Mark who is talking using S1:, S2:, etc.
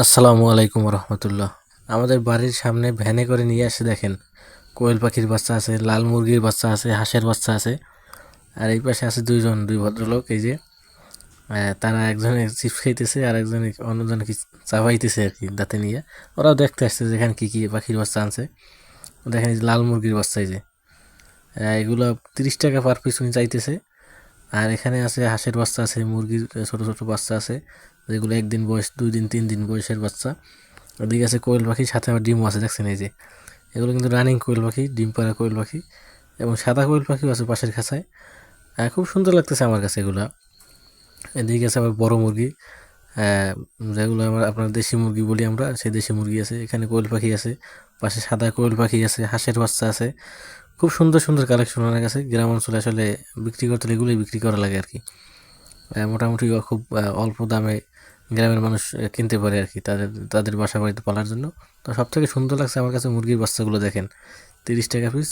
S1: আসসালামু আলাইকুম রহমতুল্লাহ। আমাদের বাড়ির সামনে ভ্যানে করে নিয়ে আসে দেখেন, কোয়েল পাখির বাচ্চা আছে, লাল মুরগির বাচ্চা আছে, হাঁসের বাচ্চা আছে। আর এই পাশে আছে দুই ভদ্রলোক, এই যে তারা একজনে চিপস খাইতেছে আর একজনে অন্যজনকে চাবাইতেছে আর কি দাঁতে নিয়ে। ওরাও দেখতে আসছে যেখানে কি কি পাখির বাচ্চা আনছে। দেখেন এই যে লাল মুরগির বাচ্চা, এই যে এগুলো 30 টাকা পার পিস উনি চাইতেছে। আর এখানে আছে হাঁসের বাচ্চা আছে, মুরগির ছোট ছোট বাচ্চা আছে, যেগুলো 1 দিন বয়স, 2 দিন 3 দিন বয়সের বাচ্চা। ওদিকে আছে কোয়েল পাখি, সাথে আবার ডিমও আছে, দেখছেন এই যে। এগুলো কিন্তু রানিং কোয়েল পাখি, ডিম পাড়া কোয়েল পাখি। এবং সাদা কোয়েল পাখিও আছে পাশের খাঁচায়। খুব সুন্দর লাগতেছে আমার কাছে এগুলা। এদিকে আছে আবার বড় মুরগি, যেগুলো আমরা আপনার দেশি মুরগি বলি আমরা, সেই দেশি মুরগি আছে। এখানে কোয়েল পাখি আছে, পাশে সাদা কোয়েল পাখি আছে, হাঁসের বাচ্চা আছে। খুব সুন্দর সুন্দর কালেকশন আমার কাছে। গ্রাম অঞ্চলে আসলে বিক্রি করতে হলে এগুলোই বিক্রি করা লাগে আর কি। মোটামুটি খুব অল্প দামে গ্রামের মানুষ কিনতে পারে আর কি, তাদের তাদের বাসা বাড়িতে পালার জন্য। তো সব থেকে সুন্দর লাগছে আমার কাছে মুরগির বাচ্চাগুলো, দেখেন 30 টাকা পিস।